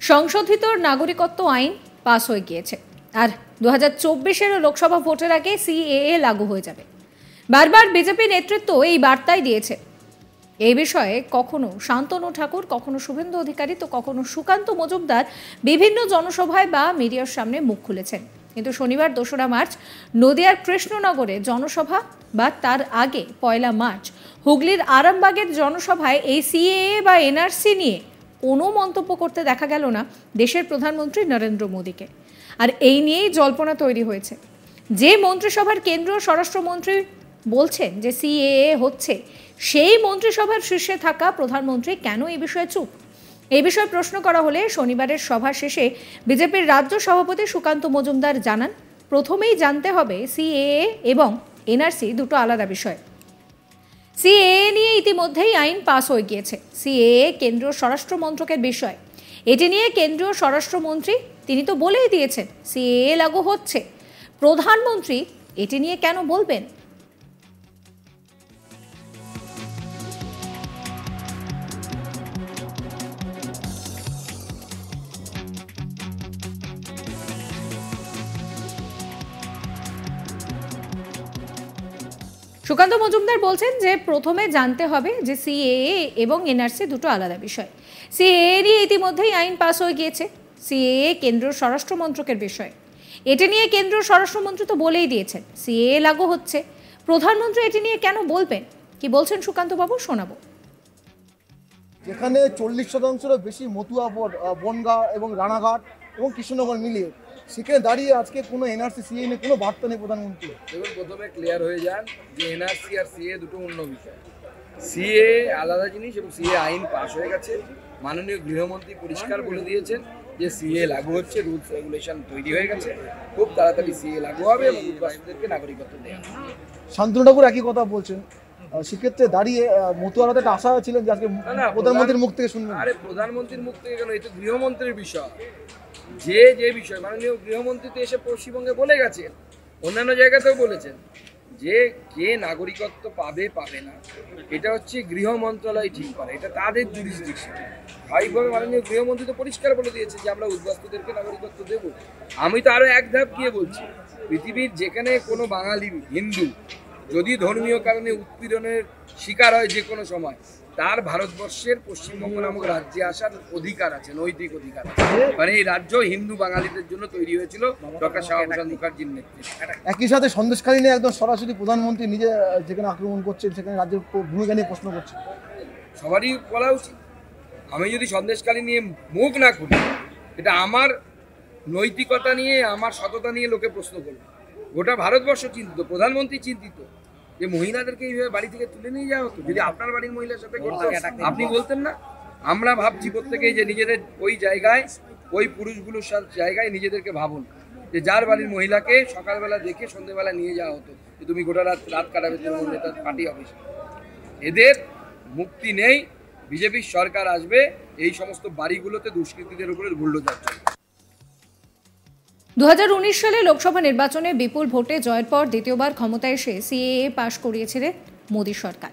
সংশোধিত নাগরিকত্ব আইন পাস হয়ে গিয়েছে আর 2024-এর লোকসভা ভোটের আগে সিএএ লাগু হয়ে যাবে। বারবার বিজেপি নেতৃত্ব এই বার্তাই দিয়েছে। এই বিষয়ে কখনো শান্তনু ঠাকুর, কখনো শুভেন্দু অধিকারী, তো কখনো সুকান্ত মজুমদার বিভিন্ন জনসভায় বা মিডিয়ার সামনে মুখ খুলেছেন। কিন্তু শনিবার 2রা মার্চ নদিয়ার কৃষ্ণনগরে জনসভা বা তার আগে 1 মার্চ হুগলির আরামবাগের জনসভায় এই সিএএ বা এনআরসি নিয়ে কোনো মন্তব্য করতে দেখা গেল না দেশের প্রধানমন্ত্রী নরেন্দ্র মোদীকে। আর এই নিয়েই জল্পনা তৈরি হয়েছে যে মন্ত্রিসভার কেন্দ্রীয় স্বরাষ্ট্রমন্ত্রী বলছেন যে সিএএ হচ্ছে, সেই মন্ত্রিসভার শীর্ষে থাকা প্রধানমন্ত্রী কেন এই বিষয়ে চুপ? এই বিষয়ে প্রশ্ন করা হলে শনিবারের সভা শেষে বিজেপির রাজ্য সভাপতি সুকান্ত মজুমদার জানান, প্রথমেই জানতে হবে সিএএ এবং এনআরসি দুটো আলাদা বিষয়। সিএএ নিয়ে ইতিমধ্যেই আইন পাস হয়ে গিয়েছে। সিএএ কেন্দ্রীয় স্বরাষ্ট্র মন্ত্রকের বিষয়। এটি নিয়ে কেন্দ্রীয় স্বরাষ্ট্রমন্ত্রী তিনি তো বলেই দিয়েছেন সিএএ লাগু হচ্ছে। প্রধানমন্ত্রী এটি নিয়ে কেন বলবেন? সুকান্ত মজুমদার বলছেন যে প্রথমে জানতে হবে যে সিএএ এবং এনআরসি দুটো আলাদা বিষয়। সিএএ নিয়ে ইতিমধ্যেই আইন পাস হয়ে গিয়েছে। সিএএ কেন্দ্রীয় স্বরাষ্ট্র মন্ত্রকের বিষয়। এটি নিয়ে কেন্দ্রীয় স্বরাষ্ট্রমন্ত্রী তো বলেই দিয়েছেন সিএএ লাগু হচ্ছে। প্রধানমন্ত্রী এটি নিয়ে কেন বলবেন? কি বলছেন সুকান্তবাবু, শোনাবো। যেখানে 40%-এরও বেশি মতুয়া বনগাঁ এবং রানাঘাট এবং কৃষ্ণনগর মিলিয়ে, সেখানে দাঁড়িয়ে আজকে কোনো এনআরসি সিএ নিয়ে কোনো বার্তা নেই প্রধানমন্ত্রী। এবার প্রথমে ক্লিয়ার হয়ে যান যে এনআরসি আর সিএ দুটো অন্য বিষয়। সিএ আলাদা জিনিস এবং সিএ আইন পাস হয়ে গেছে। মাননীয় গৃহমন্ত্রী পরিষ্কার বলে দিয়েছেন যে সিএ লাগু হচ্ছে, রুলস রেগুলেশন তৈরি হয়ে গেছে, খুব তাড়াতাড়ি সিএ লাগু হবে এবং উদ্বাস্তুদেরকে নাগরিকত্ব দেওয়া হবে। শান্তনু ঠাকুর একই কথা বলছেন। সেক্ষেত্রে দাঁড়িয়ে মতুয়ারা একটা আশা ছিলেন যে আজকে প্রধানমন্ত্রীর মুখ থেকে শুনবেন। আরে প্রধানমন্ত্রীর মুখ থেকে কেন, এটা গৃহমন্ত্রীর বিষয়। যে বিষয় মাননীয় গৃহমন্ত্রী তো এসে পশ্চিমবঙ্গে বলে গেছেন, অন্যান্য জায়গাতেও বলেছেন যে কে নাগরিকত্ব পাবে পাবে না এটা হচ্ছে গৃহ মন্ত্রণালয় ঠিক করে, এটা তাদের জুরিসডিকশন। স্বাভাবিকভাবে মাননীয় গৃহমন্ত্রী তো পরিষ্কার বলে দিয়েছে যে আমরা উদ্বাস্তুদেরকে নাগরিকত্ব দেব। আমি তো আরো এক ধাপ গিয়ে বলছি, পৃথিবীর যেখানে কোনো বাঙালি হিন্দু যদি ধর্মীয় কারণে উৎপীড়নের শিকার হয় যে কোনো সময়, তার ভারতবর্ষের পশ্চিমবঙ্গ নামক রাজ্যে আসার অধিকার আছে, নৈতিক অধিকার আছে। মানে এই রাজ্য হিন্দু বাঙালিদের জন্য তৈরি হয়েছিল ডক্টর শ্যামাপ্রসাদ মুখার্জির নেতৃত্বে। একই সাথে সন্দেশখালী নিয়ে একদম সরাসরি প্রধানমন্ত্রী নিজে যেখানে আক্রমণ করছেন, সেখানে রাজ্যের ভূমিকা নিয়ে প্রশ্ন করছেন। সবারই বলা উচিত। আমি যদি সন্দেশখালী নিয়ে মুখ না খুলি, এটা আমার নৈতিকতা নিয়ে, আমার সততা নিয়ে লোকে প্রশ্ন করবে। গোটা ভারতবর্ষ চিন্তিত, প্রধানমন্ত্রী চিন্তিত যে মহিলাদেরকে এইভাবে বাড়ি থেকে তুলে নিয়ে যাওয়া হতো। যদি আপনার বাড়ির মহিলার সাথে করতো, আপনি বলতেন না? আমরা ভাবছি প্রত্যেকেই যে নিজেদের ওই জায়গায়, ওই পুরুষগুলোর জায়গায় নিজেদেরকে ভাবুন যে যার বাড়ির মহিলাকে সকালবেলা দেখে সন্ধ্যেবেলা নিয়ে যাওয়া হতো যে তুমি গোটা রাত কাটাবে তৃণমূল নেতার পার্টি অফিসে। এদের মুক্তি নেই। বিজেপির সরকার আসবে, এই সমস্ত বাড়িগুলোতে দুষ্কৃতীদের উপরে বুলডোজার চলবে। 2019 সালে লোকসভা নির্বাচনে বিপুল ভোটে জয়ের পর দ্বিতীয়বার ক্ষমতায় এসে সিএএ পাশ করিয়েছিলেন মোদী সরকার।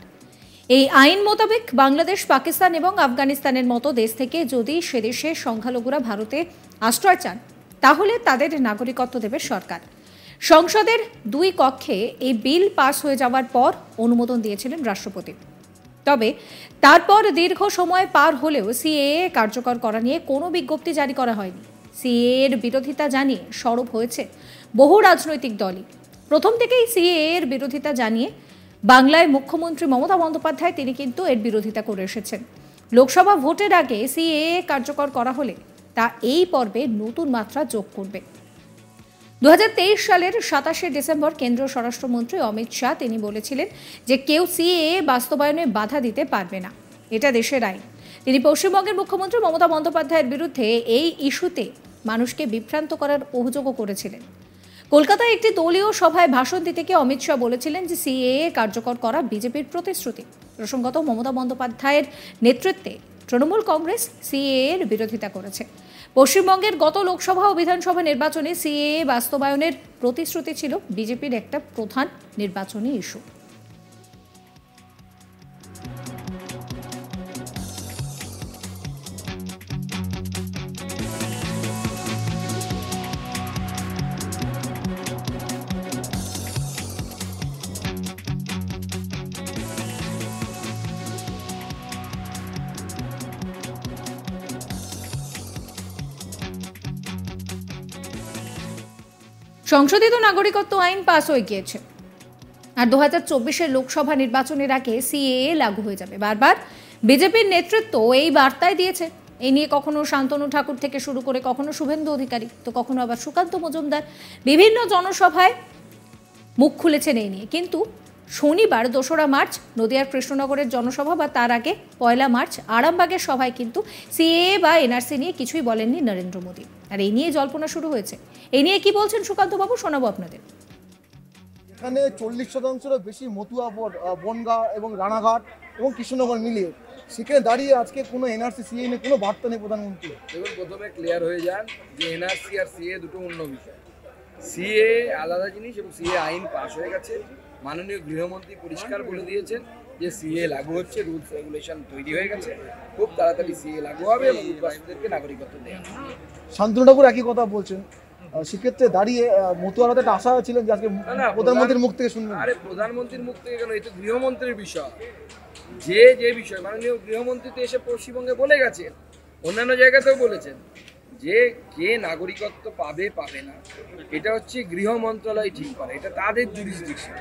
এই আইন মোতাবেক বাংলাদেশ, পাকিস্তান এবং আফগানিস্তানের মতো দেশ থেকে যদি সেদেশে সংখ্যালঘুরা ভারতে আশ্রয় চান, তাহলে তাদের নাগরিকত্ব দেবে সরকার। সংসদের 2 কক্ষে এই বিল পাস হয়ে যাওয়ার পর অনুমোদন দিয়েছিলেন রাষ্ট্রপতি। তবে তারপর দীর্ঘ সময় পার হলেও সিএএ কার্যকর করা নিয়ে কোনো বিজ্ঞপ্তি জারি করা হয়নি। সিএএর বিরোধিতা জানিয়ে সরব হয়েছে বহু রাজনৈতিক দলই। প্রথম থেকেই সিএএর বিরোধিতা জানিয়ে বাংলায় মুখ্যমন্ত্রী মমতা বন্দ্যোপাধ্যায় তিনি কিন্তু এর বিরোধিতা করে এসেছেন। লোকসভা ভোটের আগে সিএএ কার্যকর করা হলে তা এই পর্বে নতুন মাত্রা যোগ করবে। 2023 সালের 27শে ডিসেম্বর কেন্দ্রীয় স্বরাষ্ট্রমন্ত্রী অমিত শাহ তিনি বলেছিলেন যে কেউ সিএএ বাস্তবায়নে বাধা দিতে পারবে না, এটা দেশের আইন। তিনি পশ্চিমবঙ্গের মুখ্যমন্ত্রী মমতা বন্দ্যোপাধ্যায়ের বিরুদ্ধে এই ইস্যুতে মানুষকে বিভ্রান্ত করার অভিযোগও করেছিলেন। কলকাতায় একটি দলীয় সভায় ভাষণ দিতে গিয়ে অমিত শাহ বলেছিলেন যে সিএএ কার্যকর করা বিজেপির প্রতিশ্রুতি। প্রসঙ্গত, মমতা বন্দ্যোপাধ্যায়ের নেতৃত্বে তৃণমূল কংগ্রেস সিএএর বিরোধিতা করেছে। পশ্চিমবঙ্গের গত লোকসভা ও বিধানসভা নির্বাচনে সিএএ বাস্তবায়নের প্রতিশ্রুতি ছিল বিজেপির একটা প্রধান নির্বাচনী ইস্যু। সংশোধিত নাগরিকত্ব আইন পাস হয়ে গিয়েছে, আর 2024-এর লোকসভা নির্বাচনের আগে সিএএ লাগু হয়ে যাবে। বারবার বিজেপির নেতৃত্ব এই বার্তায় দিয়েছে। এই নিয়ে কখনো শান্তনু ঠাকুর থেকে শুরু করে কখনো শুভেন্দু অধিকারী, তো কখনো আবার সুকান্ত মজুমদার বিভিন্ন জনসভায় মুখ খুলেছেন এই নিয়ে। কিন্তু শনিবার 2রা মার্চ নদিয়ার কৃষ্ণনগরের জনসভা বা তার আগে 1লা মার্চ আরামবাগের সভায় কিন্তু সিএএ বা এনআরসি নিয়ে কিছুই বলেননি নরেন্দ্র মোদী। আর এই নিয়ে জল্পনা শুরু হয়েছে। এই নিয়ে কি বলছেন সুকান্তবাবু, শোনাবো আপনাদের। এখানে 40%-এরও বেশি মতুয়া বনগাঁ এবং রানাঘাট এবং কৃষ্ণনগর মিলিয়ে, সেখানে দাঁড়িয়ে আজকে কোনো এনআরসি সিএ নিয়ে কোনো বার্তা নেই প্রধানমন্ত্রী। দেখুন, প্রথমে ক্লিয়ার হয়ে যান যে এনআরসি আর সিএ দুটো অন্য বিষয়। সিএ আলাদা জিনিস এবং সিএ আইন পাস হয়ে গেছে। মাননীয় গৃহমন্ত্রী পরিষ্কার বলে দিয়েছেন যে সিএ লাগু হচ্ছে, রুলস রেগুলেশন তৈরি হয়ে গেছে, খুব তাড়াতাড়ি সিএ লাগু হবে এবং উদ্বাস্তুদেরকে নাগরিকত্ব দেওয়া হবে। শান্তনু ঠাকুর একই কথা বলছেন। সেক্ষেত্রে দাঁড়িয়ে মতুয়ারা একটা আশা ছিলেন যে আজকে প্রধানমন্ত্রীর মুখ থেকে শুনবেন। আরে প্রধানমন্ত্রীর মুখ থেকে কেন, এটা গৃহমন্ত্রীর বিষয়। যে বিষয় মাননীয় গৃহমন্ত্রী তো এসে পশ্চিমবঙ্গে বলে গেছেন, অন্যান্য জায়গাতেও বলেছেন যে কে নাগরিকত্ব পাবে পাবে না এটা হচ্ছে গৃহ মন্ত্রণালয় ঠিক করে, এটা তাদের জুরিসডিকশন।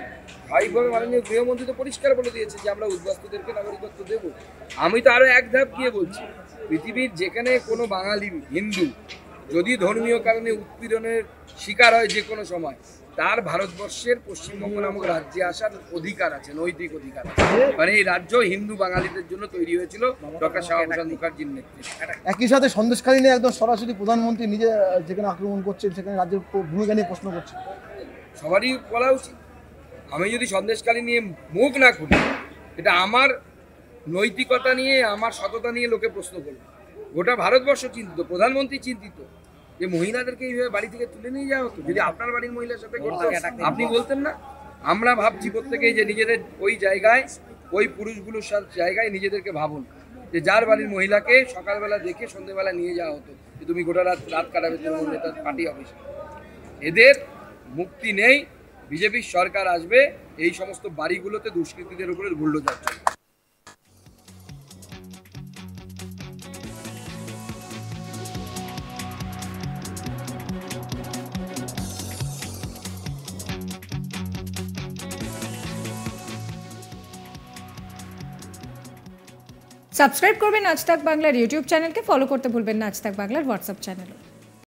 স্বাভাবিকভাবে মাননীয় গৃহমন্ত্রী তো পরিষ্কার বলে দিয়েছে যে আমরা উদ্বাস্তুদেরকে নাগরিকত্ব দেব। আমি তো আরো এক ধাপ গিয়ে বলছি, পৃথিবীর যেখানে কোনো বাঙালি হিন্দু যদি ধর্মীয় কারণে উৎপীড়নের শিকার হয় যে কোনো সময়, তার ভারতবর্ষের পশ্চিমবঙ্গ নামক রাজ্যে আসার অধিকার আছে, নৈতিক অধিকার আছে। মানে এই রাজ্য হিন্দু বাঙালিদের জন্য তৈরি হয়েছিল ডক্টর শ্যামাপ্রসাদ মুখার্জির নেতৃত্বে। একই সাথে সন্দেশখালী নিয়ে একদম সরাসরি প্রধানমন্ত্রী নিজে যেখানে আক্রমণ করছেন, সেখানে রাজ্যের ভূমিকা নিয়ে প্রশ্ন করছে। সবারই বলা উচিত। আমি যদি সন্দেশখালী নিয়ে মুখ না খুলি, এটা আমার নৈতিকতা নিয়ে, আমার সততা নিয়ে লোকে প্রশ্ন করবে। গোটা ভারতবর্ষ চিন্তিত, প্রধানমন্ত্রী চিন্তিত যে মহিলাদেরকে এইভাবে বাড়ি থেকে তুলে নিয়ে যাওয়া হতো। যদি আপনার বাড়ির মহিলার সাথে করতো, আপনি বলতেন না? আমরা ভাবছি প্রত্যেকেই যে নিজেদের ওই জায়গায়, ওই পুরুষগুলোর জায়গায় নিজেদেরকে ভাবুন যে যার বাড়ির মহিলাকে সকালবেলা দেখে সন্ধ্যেবেলা নিয়ে যাওয়া হতো যে তুমি গোটা রাত কাটাবে তৃণমূল নেতার পার্টি অফিসে। এদের মুক্তি নেই। বিজেপির সরকার আসবে, এই সমস্ত বাড়িগুলোতে দুষ্কৃতীদের উপরে বুলডোজার চলবে। সাবস্ক্রাইব করবেন আজ তাক বাংলার ইউটিউব চ্যানেলকে, ফলো করতে ভুলবেন না আজ তাক বাংলার হোয়াটসঅ্যাপ চ্যানেলও।